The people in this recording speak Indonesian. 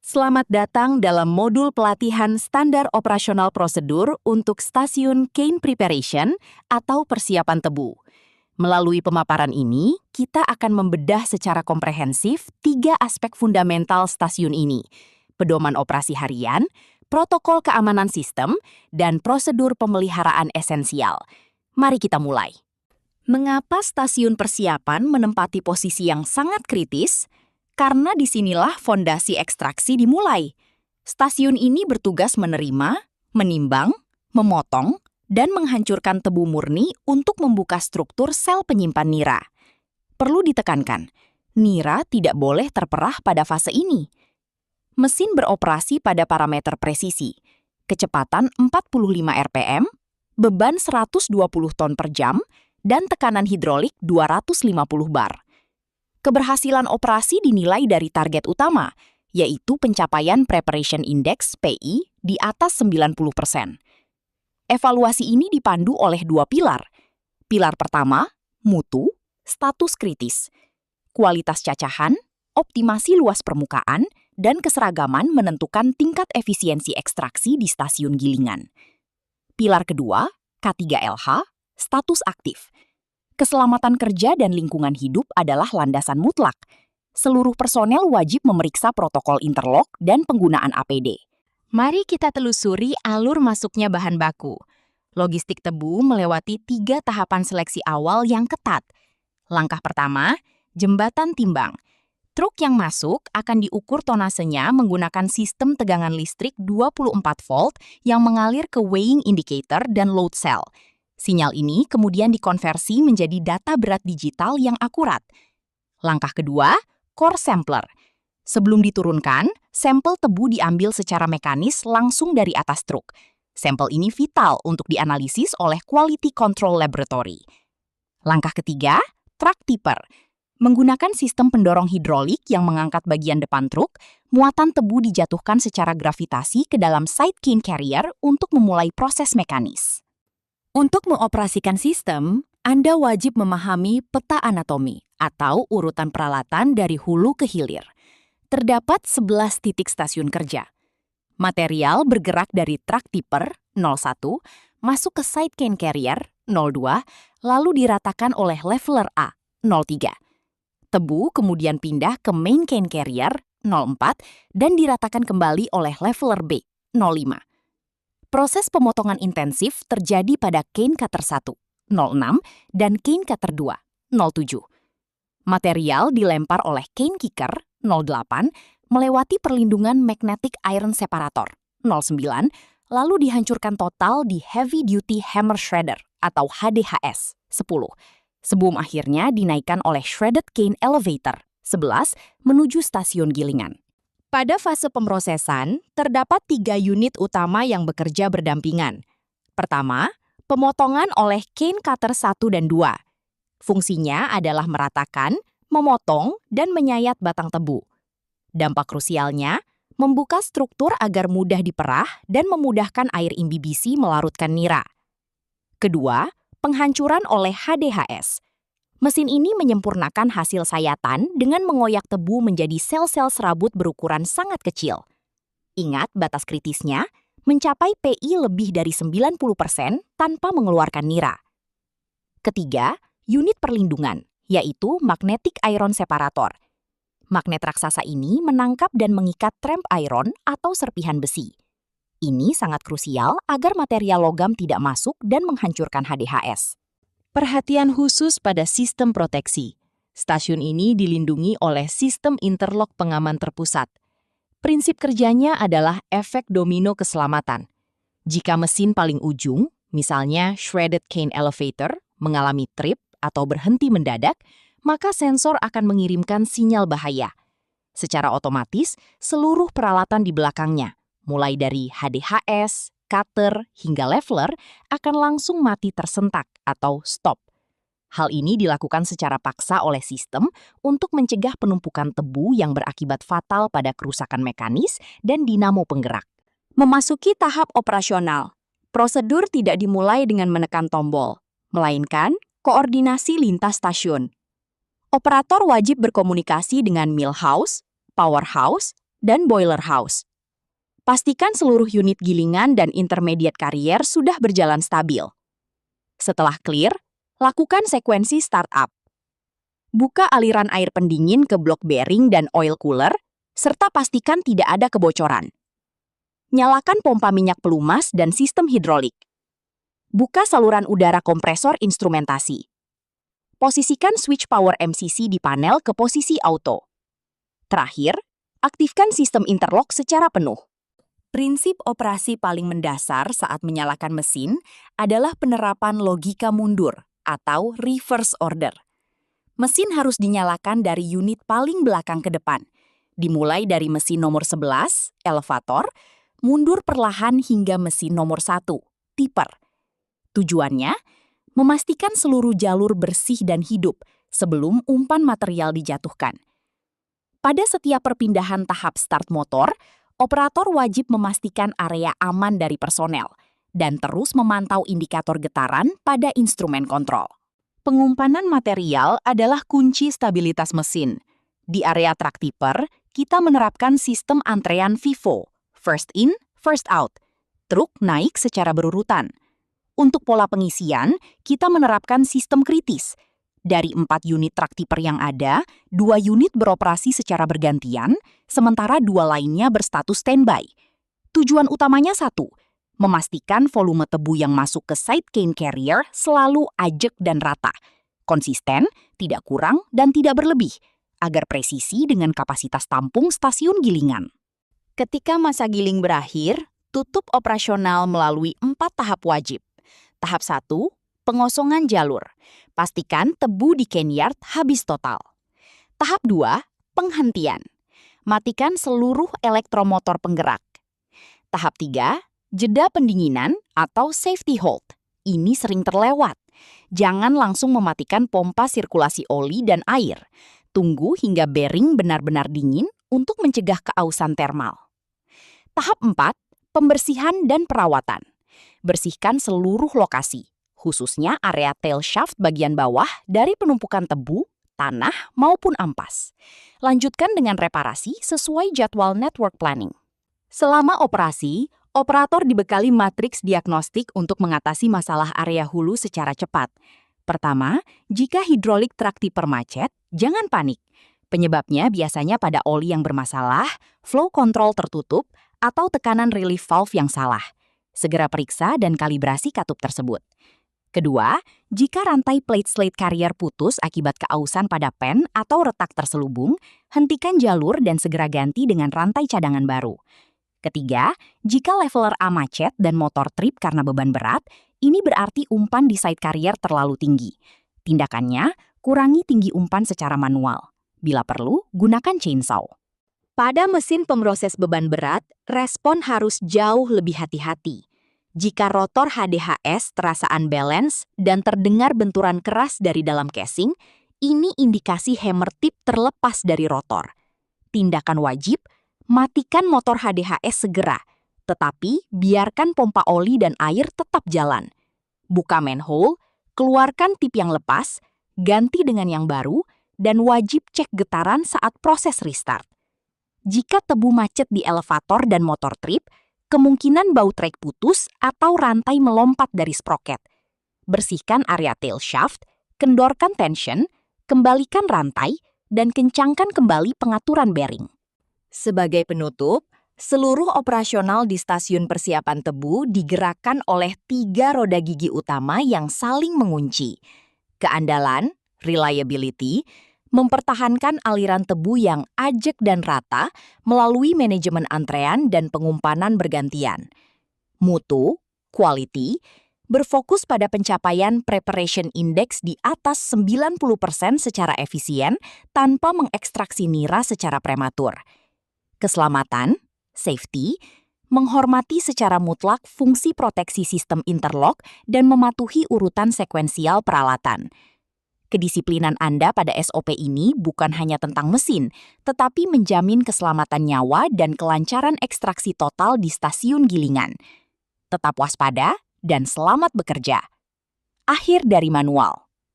Selamat datang dalam modul pelatihan standar operasional prosedur untuk stasiun Cane Preparation atau persiapan tebu. Melalui pemaparan ini, kita akan membedah secara komprehensif 3 aspek fundamental stasiun ini: pedoman operasi harian, protokol keamanan sistem, dan prosedur pemeliharaan esensial. Mari kita mulai. Mengapa stasiun persiapan menempati posisi yang sangat kritis? Karena disinilah fondasi ekstraksi dimulai. Stasiun ini bertugas menerima, menimbang, memotong, dan menghancurkan tebu murni untuk membuka struktur sel penyimpan nira. Perlu ditekankan, nira tidak boleh terperah pada fase ini. Mesin beroperasi pada parameter presisi, kecepatan 45 rpm, beban 120 ton per jam, dan tekanan hidrolik 250 bar. Keberhasilan operasi dinilai dari target utama, yaitu pencapaian Preparation Index (PI) di atas 90%. Evaluasi ini dipandu oleh 2 pilar. Pilar pertama, mutu, status kritis. Kualitas cacahan, optimasi luas permukaan, dan keseragaman menentukan tingkat efisiensi ekstraksi di stasiun gilingan. Pilar kedua, K3LH, status aktif. Keselamatan kerja dan lingkungan hidup adalah landasan mutlak. Seluruh personel wajib memeriksa protokol interlock dan penggunaan APD. Mari kita telusuri alur masuknya bahan baku. Logistik tebu melewati 3 tahapan seleksi awal yang ketat. Langkah pertama, jembatan timbang. Truk yang masuk akan diukur tonasenya menggunakan sistem tegangan listrik 24 volt yang mengalir ke weighing indicator dan load cell. Sinyal ini kemudian dikonversi menjadi data berat digital yang akurat. Langkah kedua, core sampler. Sebelum diturunkan, sampel tebu diambil secara mekanis langsung dari atas truk. Sampel ini vital untuk dianalisis oleh Quality Control Laboratory. Langkah ketiga, truck tipper. Menggunakan sistem pendorong hidrolik yang mengangkat bagian depan truk, muatan tebu dijatuhkan secara gravitasi ke dalam side cane carrier untuk memulai proses mekanis. Untuk mengoperasikan sistem, Anda wajib memahami peta anatomi atau urutan peralatan dari hulu ke hilir. Terdapat 11 titik stasiun kerja. Material bergerak dari truck tipper 01, masuk ke side cane carrier 02, lalu diratakan oleh leveler A 03. Tebu kemudian pindah ke main cane carrier 04 dan diratakan kembali oleh leveler B 05. Proses pemotongan intensif terjadi pada cane cutter 1, 06, dan cane cutter 2, 07. Material dilempar oleh cane kicker, 08, melewati perlindungan magnetic iron separator, 09, lalu dihancurkan total di heavy duty hammer shredder atau HDHS, 10. Sebelum akhirnya dinaikkan oleh shredded cane elevator, 11, menuju stasiun gilingan. Pada fase pemrosesan, terdapat 3 unit utama yang bekerja berdampingan. Pertama, pemotongan oleh cane cutter 1 dan 2. Fungsinya adalah meratakan, memotong, dan menyayat batang tebu. Dampak krusialnya, membuka struktur agar mudah diperah dan memudahkan air imbibisi melarutkan nira. Kedua, penghancuran oleh HDHS. Mesin ini menyempurnakan hasil sayatan dengan mengoyak tebu menjadi sel-sel serabut berukuran sangat kecil. Ingat batas kritisnya, mencapai PI lebih dari 90% tanpa mengeluarkan nira. Ketiga, unit perlindungan, yaitu magnetic iron separator. Magnet raksasa ini menangkap dan mengikat tramp iron atau serpihan besi. Ini sangat krusial agar material logam tidak masuk dan menghancurkan HDHS. Perhatian khusus pada sistem proteksi. Stasiun ini dilindungi oleh sistem interlock pengaman terpusat. Prinsip kerjanya adalah efek domino keselamatan. Jika mesin paling ujung, misalnya shredded cane elevator, mengalami trip atau berhenti mendadak, maka sensor akan mengirimkan sinyal bahaya. Secara otomatis, seluruh peralatan di belakangnya, mulai dari HDHS, cutter, hingga leveler, akan langsung mati tersentak atau stop. Hal ini dilakukan secara paksa oleh sistem untuk mencegah penumpukan tebu yang berakibat fatal pada kerusakan mekanis dan dinamo penggerak. Memasuki tahap operasional, prosedur tidak dimulai dengan menekan tombol, melainkan koordinasi lintas stasiun. Operator wajib berkomunikasi dengan mill house, power house, dan boiler house. Pastikan seluruh unit gilingan dan intermediate carrier sudah berjalan stabil. Setelah clear, lakukan sekuensi startup. Buka aliran air pendingin ke blok bearing dan oil cooler, serta pastikan tidak ada kebocoran. Nyalakan pompa minyak pelumas dan sistem hidrolik. Buka saluran udara kompresor instrumentasi. Posisikan switch power MCC di panel ke posisi auto. Terakhir, aktifkan sistem interlock secara penuh. Prinsip operasi paling mendasar saat menyalakan mesin adalah penerapan logika mundur atau reverse order. Mesin harus dinyalakan dari unit paling belakang ke depan, dimulai dari mesin nomor 11, elevator, mundur perlahan hingga mesin nomor 1, tipper. Tujuannya, memastikan seluruh jalur bersih dan hidup sebelum umpan material dijatuhkan. Pada setiap perpindahan tahap start motor, operator wajib memastikan area aman dari personel dan terus memantau indikator getaran pada instrumen kontrol. Pengumpanan material adalah kunci stabilitas mesin. Di area track tipper, kita menerapkan sistem antrean FIFO, first in, first out. Truk naik secara berurutan. Untuk pola pengisian, kita menerapkan sistem kritis. Dari 4 unit track tipper yang ada, 2 unit beroperasi secara bergantian, sementara 2 lainnya berstatus standby. Tujuan utamanya satu, memastikan volume tebu yang masuk ke side cane carrier selalu ajek dan rata, konsisten, tidak kurang, dan tidak berlebih, agar presisi dengan kapasitas tampung stasiun gilingan. Ketika masa giling berakhir, tutup operasional melalui 4 tahap wajib. Tahap 1, pengosongan jalur. Pastikan tebu di cane yard habis total. Tahap 2, penghentian. Matikan seluruh elektromotor penggerak. Tahap 3, jeda pendinginan atau safety hold. Ini sering terlewat. Jangan langsung mematikan pompa sirkulasi oli dan air. Tunggu hingga bearing benar-benar dingin untuk mencegah keausan termal. Tahap 4, pembersihan dan perawatan. Bersihkan seluruh lokasi, khususnya area tail shaft bagian bawah dari penumpukan tebu, tanah maupun ampas. Lanjutkan dengan reparasi sesuai jadwal network planning. Selama operasi, operator dibekali matriks diagnostik untuk mengatasi masalah area hulu secara cepat. Pertama, jika hidrolik truk tipper macet, jangan panik. Penyebabnya biasanya pada oli yang bermasalah, flow control tertutup, atau tekanan relief valve yang salah. Segera periksa dan kalibrasi katup tersebut. Kedua, jika rantai plate slate carrier putus akibat keausan pada pen atau retak terselubung, hentikan jalur dan segera ganti dengan rantai cadangan baru. Ketiga, jika leveler A macet dan motor trip karena beban berat, ini berarti umpan di side carrier terlalu tinggi. Tindakannya, kurangi tinggi umpan secara manual. Bila perlu, gunakan chainsaw. Pada mesin pemroses beban berat, respon harus jauh lebih hati-hati. Jika rotor HDHS terasa unbalance dan terdengar benturan keras dari dalam casing, ini indikasi hammer tip terlepas dari rotor. Tindakan wajib, matikan motor HDHS segera, tetapi biarkan pompa oli dan air tetap jalan. Buka manhole, keluarkan tip yang lepas, ganti dengan yang baru, dan wajib cek getaran saat proses restart. Jika tebu macet di elevator dan motor trip, kemungkinan bau trek putus atau rantai melompat dari sprocket. Bersihkan area tail shaft, kendorkan tension, kembalikan rantai, dan kencangkan kembali pengaturan bearing. Sebagai penutup, seluruh operasional di stasiun persiapan tebu digerakkan oleh 3 roda gigi utama yang saling mengunci. Keandalan, reliability, mempertahankan aliran tebu yang ajek dan rata melalui manajemen antrean dan pengumpanan bergantian. Mutu, quality, berfokus pada pencapaian preparation index di atas 90% secara efisien tanpa mengekstraksi nira secara prematur. Keselamatan, safety, menghormati secara mutlak fungsi proteksi sistem interlock dan mematuhi urutan sekuensial peralatan. Kedisiplinan Anda pada SOP ini bukan hanya tentang mesin, tetapi menjamin keselamatan nyawa dan kelancaran ekstraksi total di stasiun gilingan. Tetap waspada dan selamat bekerja. Akhir dari manual.